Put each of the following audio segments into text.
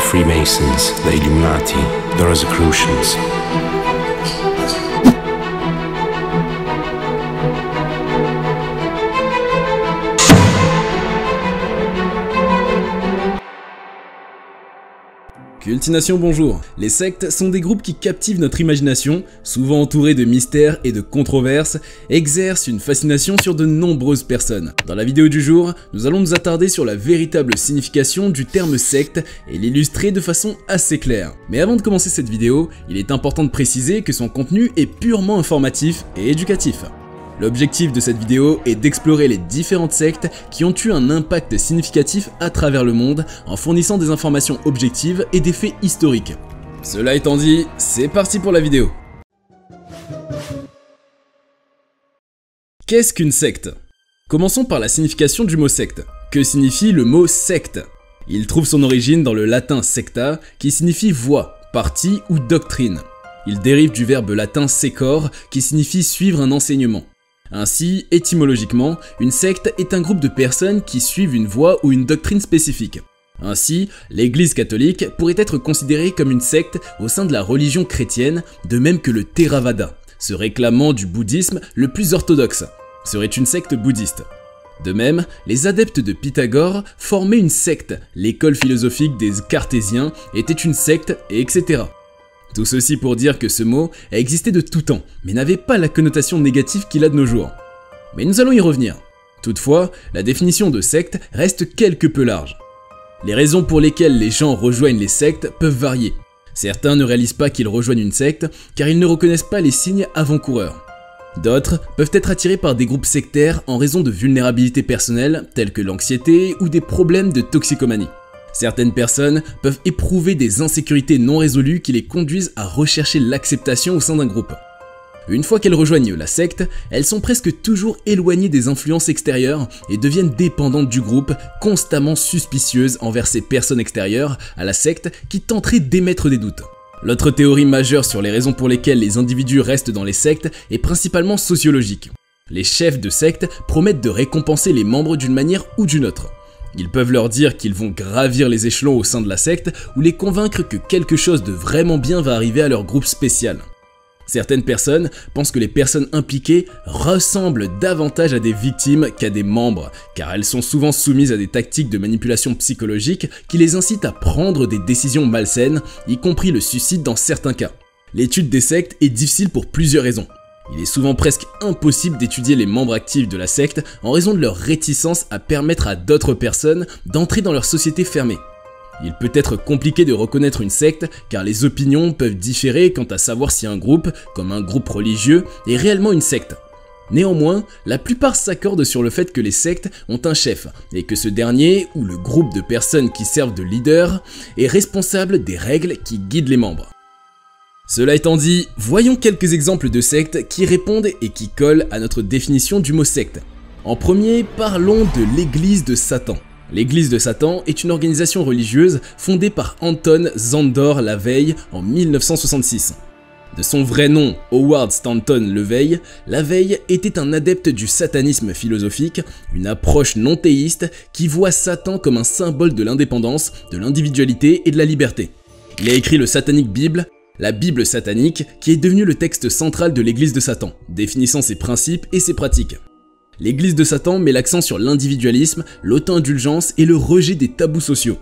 Freemasons, the Illuminati, the Rosicrucians. Cultination, bonjour. Les sectes sont des groupes qui captivent notre imagination, souvent entourés de mystères et de controverses, exercent une fascination sur de nombreuses personnes. Dans la vidéo du jour, nous allons nous attarder sur la véritable signification du terme secte et l'illustrer de façon assez claire. Mais avant de commencer cette vidéo, il est important de préciser que son contenu est purement informatif et éducatif. L'objectif de cette vidéo est d'explorer les différentes sectes qui ont eu un impact significatif à travers le monde en fournissant des informations objectives et des faits historiques. Cela étant dit, c'est parti pour la vidéo. Qu'est-ce qu'une secte? Commençons par la signification du mot secte. Que signifie le mot secte? Il trouve son origine dans le latin secta qui signifie voie, parti ou doctrine. Il dérive du verbe latin secor qui signifie suivre un enseignement. Ainsi, étymologiquement, une secte est un groupe de personnes qui suivent une voie ou une doctrine spécifique. Ainsi, l'Église catholique pourrait être considérée comme une secte au sein de la religion chrétienne, de même que le Theravada, se réclamant du bouddhisme le plus orthodoxe, serait une secte bouddhiste. De même, les adeptes de Pythagore formaient une secte, l'école philosophique des Cartésiens était une secte, etc. Tout ceci pour dire que ce mot a existé de tout temps, mais n'avait pas la connotation négative qu'il a de nos jours. Mais nous allons y revenir. Toutefois, la définition de secte reste quelque peu large. Les raisons pour lesquelles les gens rejoignent les sectes peuvent varier. Certains ne réalisent pas qu'ils rejoignent une secte car ils ne reconnaissent pas les signes avant-coureurs. D'autres peuvent être attirés par des groupes sectaires en raison de vulnérabilités personnelles telles que l'anxiété ou des problèmes de toxicomanie. Certaines personnes peuvent éprouver des insécurités non résolues qui les conduisent à rechercher l'acceptation au sein d'un groupe. Une fois qu'elles rejoignent la secte, elles sont presque toujours éloignées des influences extérieures et deviennent dépendantes du groupe, constamment suspicieuses envers ces personnes extérieures à la secte qui tenteraient d'émettre des doutes. L'autre théorie majeure sur les raisons pour lesquelles les individus restent dans les sectes est principalement sociologique. Les chefs de secte promettent de récompenser les membres d'une manière ou d'une autre. Ils peuvent leur dire qu'ils vont gravir les échelons au sein de la secte ou les convaincre que quelque chose de vraiment bien va arriver à leur groupe spécial. Certaines personnes pensent que les personnes impliquées ressemblent davantage à des victimes qu'à des membres, car elles sont souvent soumises à des tactiques de manipulation psychologique qui les incitent à prendre des décisions malsaines, y compris le suicide dans certains cas. L'étude des sectes est difficile pour plusieurs raisons. Il est souvent presque impossible d'étudier les membres actifs de la secte en raison de leur réticence à permettre à d'autres personnes d'entrer dans leur société fermée. Il peut être compliqué de reconnaître une secte car les opinions peuvent différer quant à savoir si un groupe, comme un groupe religieux, est réellement une secte. Néanmoins, la plupart s'accordent sur le fait que les sectes ont un chef et que ce dernier, ou le groupe de personnes qui servent de leader, est responsable des règles qui guident les membres. Cela étant dit, voyons quelques exemples de sectes qui répondent et qui collent à notre définition du mot secte. En premier, parlons de l'Église de Satan. L'Église de Satan est une organisation religieuse fondée par Anton Szandor LaVey en 1966. De son vrai nom, Howard Stanton LaVey, LaVey était un adepte du satanisme philosophique, une approche non théiste qui voit Satan comme un symbole de l'indépendance, de l'individualité et de la liberté. Il a écrit le Satanic Bible, la Bible satanique, qui est devenue le texte central de l'Église de Satan, définissant ses principes et ses pratiques. L'Église de Satan met l'accent sur l'individualisme, l'auto-indulgence et le rejet des tabous sociaux.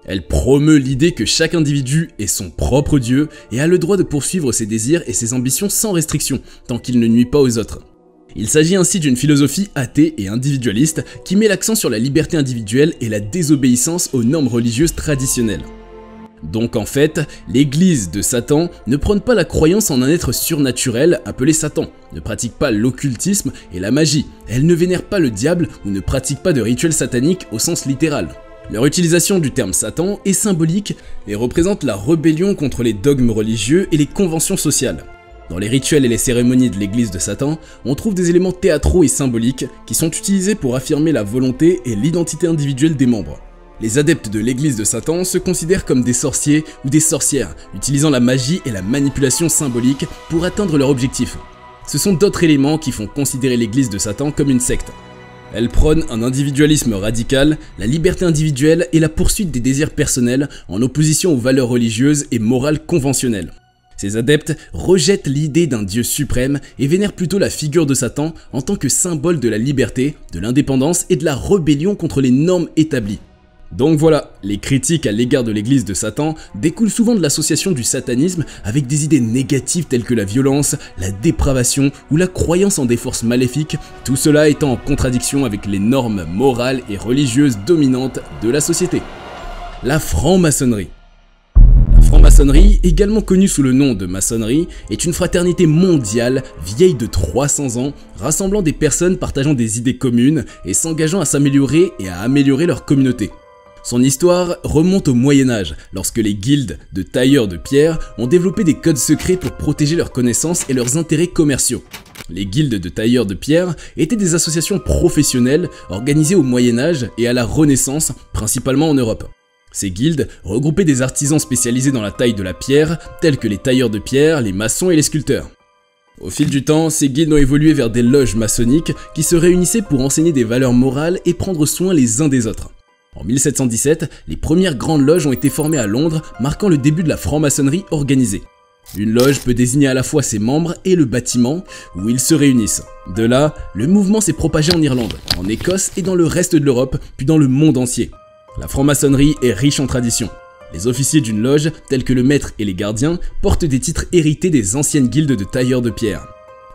Elle promeut l'idée que chaque individu est son propre Dieu et a le droit de poursuivre ses désirs et ses ambitions sans restriction, tant qu'il ne nuit pas aux autres. Il s'agit ainsi d'une philosophie athée et individualiste qui met l'accent sur la liberté individuelle et la désobéissance aux normes religieuses traditionnelles. Donc en fait, l'Église de Satan ne prône pas la croyance en un être surnaturel appelé Satan, ne pratique pas l'occultisme et la magie, elle ne vénère pas le diable ou ne pratique pas de rituels sataniques au sens littéral. Leur utilisation du terme Satan est symbolique et représente la rébellion contre les dogmes religieux et les conventions sociales. Dans les rituels et les cérémonies de l'Église de Satan, on trouve des éléments théâtraux et symboliques qui sont utilisés pour affirmer la volonté et l'identité individuelle des membres. Les adeptes de l'Église de Satan se considèrent comme des sorciers ou des sorcières, utilisant la magie et la manipulation symbolique pour atteindre leur objectif. Ce sont d'autres éléments qui font considérer l'Église de Satan comme une secte. Elle prône un individualisme radical, la liberté individuelle et la poursuite des désirs personnels en opposition aux valeurs religieuses et morales conventionnelles. Ses adeptes rejettent l'idée d'un Dieu suprême et vénèrent plutôt la figure de Satan en tant que symbole de la liberté, de l'indépendance et de la rébellion contre les normes établies. Donc voilà, les critiques à l'égard de l'église de Satan découlent souvent de l'association du satanisme avec des idées négatives telles que la violence, la dépravation ou la croyance en des forces maléfiques, tout cela étant en contradiction avec les normes morales et religieuses dominantes de la société. La franc-maçonnerie. La franc-maçonnerie, également connue sous le nom de maçonnerie, est une fraternité mondiale vieille de 300 ans, rassemblant des personnes partageant des idées communes et s'engageant à s'améliorer et à améliorer leur communauté. Son histoire remonte au Moyen-Âge, lorsque les guildes de tailleurs de pierre ont développé des codes secrets pour protéger leurs connaissances et leurs intérêts commerciaux. Les guildes de tailleurs de pierre étaient des associations professionnelles organisées au Moyen-Âge et à la Renaissance, principalement en Europe. Ces guildes regroupaient des artisans spécialisés dans la taille de la pierre, tels que les tailleurs de pierre, les maçons et les sculpteurs. Au fil du temps, ces guildes ont évolué vers des loges maçonniques qui se réunissaient pour enseigner des valeurs morales et prendre soin les uns des autres. En 1717, les premières grandes loges ont été formées à Londres, marquant le début de la franc-maçonnerie organisée. Une loge peut désigner à la fois ses membres et le bâtiment où ils se réunissent. De là, le mouvement s'est propagé en Irlande, en Écosse et dans le reste de l'Europe, puis dans le monde entier. La franc-maçonnerie est riche en traditions. Les officiers d'une loge, tels que le maître et les gardiens, portent des titres hérités des anciennes guildes de tailleurs de pierre.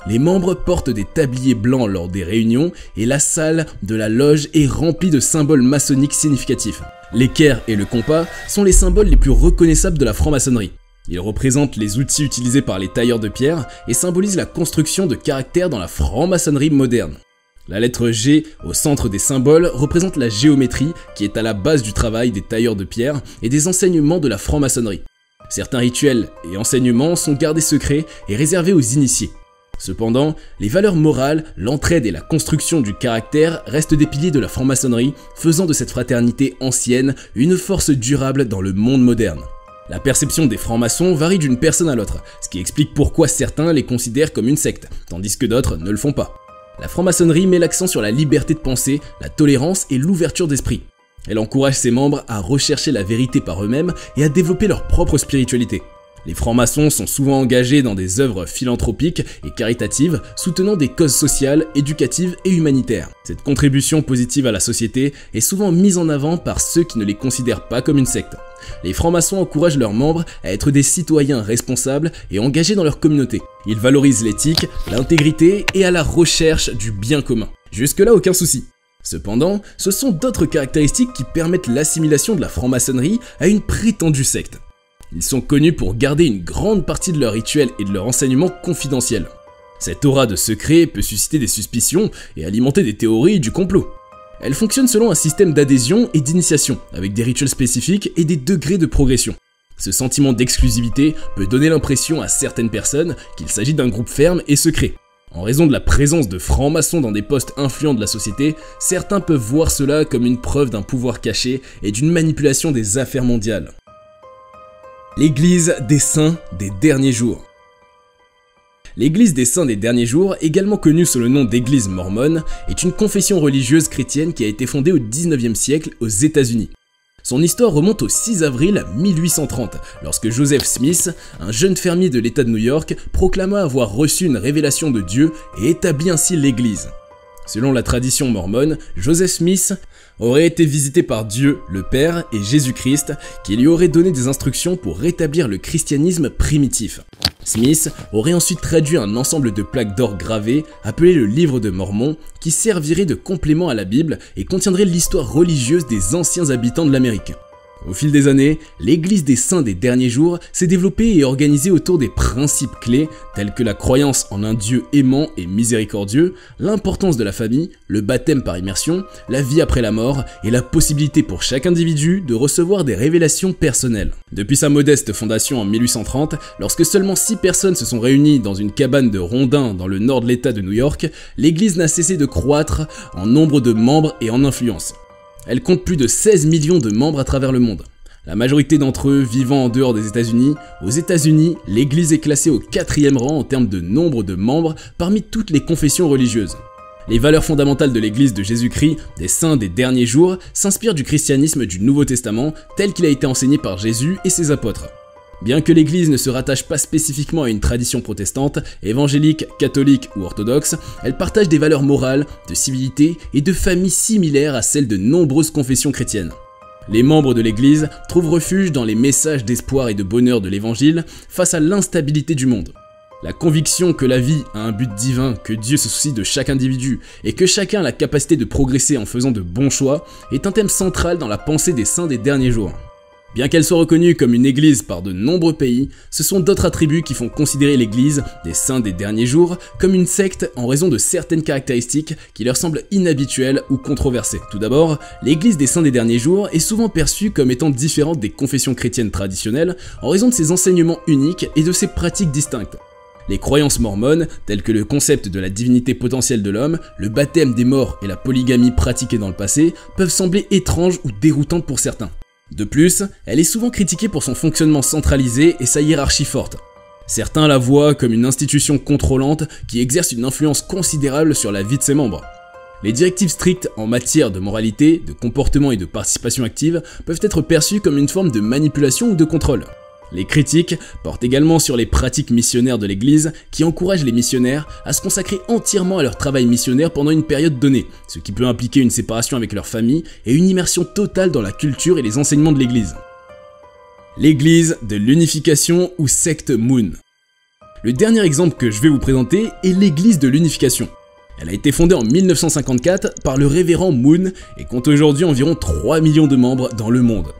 Les membres portent des tabliers blancs lors des réunions et la salle de la loge est remplie de symboles maçonniques significatifs. L'équerre et le compas sont les symboles les plus reconnaissables de la franc-maçonnerie. Ils représentent les outils utilisés par les tailleurs de pierre et symbolisent la construction de caractères dans la franc-maçonnerie moderne. La lettre G au centre des symboles représente la géométrie qui est à la base du travail des tailleurs de pierre et des enseignements de la franc-maçonnerie. Certains rituels et enseignements sont gardés secrets et réservés aux initiés. Cependant, les valeurs morales, l'entraide et la construction du caractère restent des piliers de la franc-maçonnerie, faisant de cette fraternité ancienne une force durable dans le monde moderne. La perception des francs-maçons varie d'une personne à l'autre, ce qui explique pourquoi certains les considèrent comme une secte, tandis que d'autres ne le font pas. La franc-maçonnerie met l'accent sur la liberté de penser, la tolérance et l'ouverture d'esprit. Elle encourage ses membres à rechercher la vérité par eux-mêmes et à développer leur propre spiritualité. Les francs-maçons sont souvent engagés dans des œuvres philanthropiques et caritatives, soutenant des causes sociales, éducatives et humanitaires. Cette contribution positive à la société est souvent mise en avant par ceux qui ne les considèrent pas comme une secte. Les francs-maçons encouragent leurs membres à être des citoyens responsables et engagés dans leur communauté. Ils valorisent l'éthique, l'intégrité et à la recherche du bien commun. Jusque-là, aucun souci. Cependant, ce sont d'autres caractéristiques qui permettent l'assimilation de la franc-maçonnerie à une prétendue secte. Ils sont connus pour garder une grande partie de leurs rituels et de leurs enseignements confidentiels. Cette aura de secret peut susciter des suspicions et alimenter des théories du complot. Elle fonctionne selon un système d'adhésion et d'initiation, avec des rituels spécifiques et des degrés de progression. Ce sentiment d'exclusivité peut donner l'impression à certaines personnes qu'il s'agit d'un groupe ferme et secret. En raison de la présence de francs-maçons dans des postes influents de la société, certains peuvent voir cela comme une preuve d'un pouvoir caché et d'une manipulation des affaires mondiales. L'Église des Saints des Derniers Jours. L'Église des Saints des Derniers Jours, également connue sous le nom d'Église mormone, est une confession religieuse chrétienne qui a été fondée au 19e siècle aux États-Unis. Son histoire remonte au 6 avril 1830, lorsque Joseph Smith, un jeune fermier de l'État de New York, proclama avoir reçu une révélation de Dieu et établit ainsi l'Église. Selon la tradition mormone, Joseph Smith aurait été visité par Dieu, le Père et Jésus-Christ, qui lui aurait donné des instructions pour rétablir le christianisme primitif. Smith aurait ensuite traduit un ensemble de plaques d'or gravées, appelé le Livre de Mormon, qui servirait de complément à la Bible et contiendrait l'histoire religieuse des anciens habitants de l'Amérique. Au fil des années, l'Église des Saints des Derniers Jours s'est développée et organisée autour des principes clés tels que la croyance en un Dieu aimant et miséricordieux, l'importance de la famille, le baptême par immersion, la vie après la mort et la possibilité pour chaque individu de recevoir des révélations personnelles. Depuis sa modeste fondation en 1830, lorsque seulement 6 personnes se sont réunies dans une cabane de rondins dans le nord de l'État de New York, l'Église n'a cessé de croître en nombre de membres et en influence. Elle compte plus de 16 millions de membres à travers le monde. La majorité d'entre eux vivant en dehors des États-Unis. Aux États-Unis, l'Église est classée au 4e rang en termes de nombre de membres parmi toutes les confessions religieuses. Les valeurs fondamentales de l'église de Jésus-Christ, des saints des derniers jours, s'inspirent du christianisme du Nouveau Testament tel qu'il a été enseigné par Jésus et ses apôtres. Bien que l'église ne se rattache pas spécifiquement à une tradition protestante, évangélique, catholique ou orthodoxe, elle partage des valeurs morales, de civilité et de famille similaires à celles de nombreuses confessions chrétiennes. Les membres de l'église trouvent refuge dans les messages d'espoir et de bonheur de l'évangile face à l'instabilité du monde. La conviction que la vie a un but divin, que Dieu se soucie de chaque individu et que chacun a la capacité de progresser en faisant de bons choix est un thème central dans la pensée des saints des derniers jours. Bien qu'elle soit reconnue comme une église par de nombreux pays, ce sont d'autres attributs qui font considérer l'église des saints des derniers jours comme une secte en raison de certaines caractéristiques qui leur semblent inhabituelles ou controversées. Tout d'abord, l'église des saints des derniers jours est souvent perçue comme étant différente des confessions chrétiennes traditionnelles en raison de ses enseignements uniques et de ses pratiques distinctes. Les croyances mormones, telles que le concept de la divinité potentielle de l'homme, le baptême des morts et la polygamie pratiquée dans le passé, peuvent sembler étranges ou déroutantes pour certains. De plus, elle est souvent critiquée pour son fonctionnement centralisé et sa hiérarchie forte. Certains la voient comme une institution contrôlante qui exerce une influence considérable sur la vie de ses membres. Les directives strictes en matière de moralité, de comportement et de participation active peuvent être perçues comme une forme de manipulation ou de contrôle. Les critiques portent également sur les pratiques missionnaires de l'Église qui encouragent les missionnaires à se consacrer entièrement à leur travail missionnaire pendant une période donnée, ce qui peut impliquer une séparation avec leur famille et une immersion totale dans la culture et les enseignements de l'Église. L'Église de l'unification ou secte Moon. Le dernier exemple que je vais vous présenter est l'Église de l'unification. Elle a été fondée en 1954 par le révérend Moon et compte aujourd'hui environ 3 millions de membres dans le monde.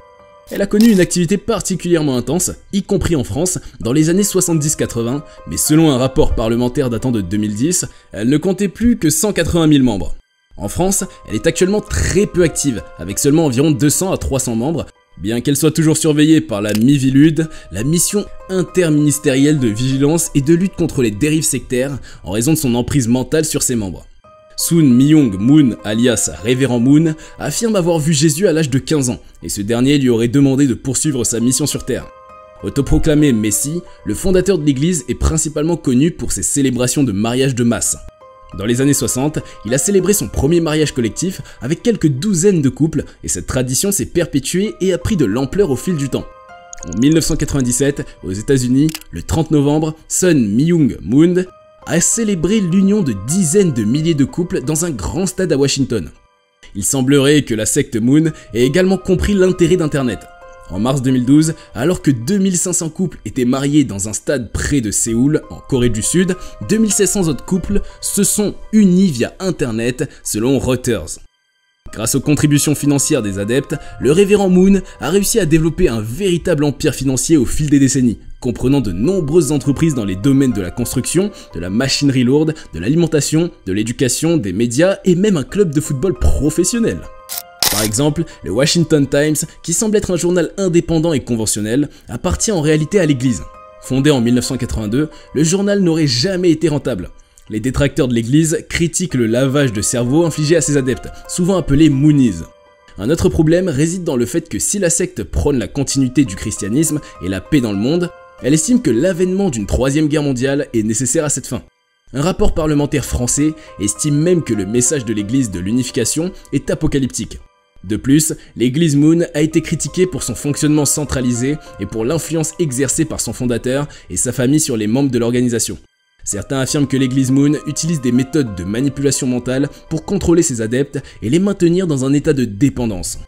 Elle a connu une activité particulièrement intense, y compris en France, dans les années 70-80, mais selon un rapport parlementaire datant de 2010, elle ne comptait plus que 180 000 membres. En France, elle est actuellement très peu active, avec seulement environ 200 à 300 membres, bien qu'elle soit toujours surveillée par la MIVILUD, la mission interministérielle de vigilance et de lutte contre les dérives sectaires, en raison de son emprise mentale sur ses membres. Sun Myung Moon, alias Révérend Moon, affirme avoir vu Jésus à l'âge de 15 ans, et ce dernier lui aurait demandé de poursuivre sa mission sur Terre. Autoproclamé Messie, le fondateur de l'église est principalement connu pour ses célébrations de mariage de masse. Dans les années 60, il a célébré son premier mariage collectif avec quelques douzaines de couples, et cette tradition s'est perpétuée et a pris de l'ampleur au fil du temps. En 1997, aux États-Unis, le 30 novembre, Sun Myung Moon a célébré l'union de dizaines de milliers de couples dans un grand stade à Washington. Il semblerait que la secte Moon ait également compris l'intérêt d'Internet. En mars 2012, alors que 2500 couples étaient mariés dans un stade près de Séoul, en Corée du Sud, 2700 autres couples se sont unis via Internet, selon Reuters. Grâce aux contributions financières des adeptes, le révérend Moon a réussi à développer un véritable empire financier au fil des décennies, comprenant de nombreuses entreprises dans les domaines de la construction, de la machinerie lourde, de l'alimentation, de l'éducation, des médias et même un club de football professionnel. Par exemple, le Washington Times, qui semble être un journal indépendant et conventionnel, appartient en réalité à l'église. Fondé en 1982, le journal n'aurait jamais été rentable. Les détracteurs de l'église critiquent le lavage de cerveau infligé à ses adeptes, souvent appelés Moonies. Un autre problème réside dans le fait que si la secte prône la continuité du christianisme et la paix dans le monde, elle estime que l'avènement d'une troisième guerre mondiale est nécessaire à cette fin. Un rapport parlementaire français estime même que le message de l'église de l'unification est apocalyptique. De plus, l'église Moon a été critiquée pour son fonctionnement centralisé et pour l'influence exercée par son fondateur et sa famille sur les membres de l'organisation. Certains affirment que l'église Moon utilise des méthodes de manipulation mentale pour contrôler ses adeptes et les maintenir dans un état de dépendance.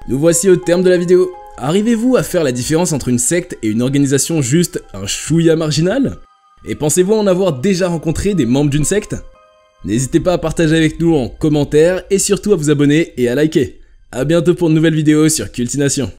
Nous voici au terme de la vidéo. Arrivez-vous à faire la différence entre une secte et une organisation juste un chouïa marginal? Et pensez-vous en avoir déjà rencontré des membres d'une secte? N'hésitez pas à partager avec nous en commentaire et surtout à vous abonner et à liker. A bientôt pour de nouvelles vidéos sur Cultination.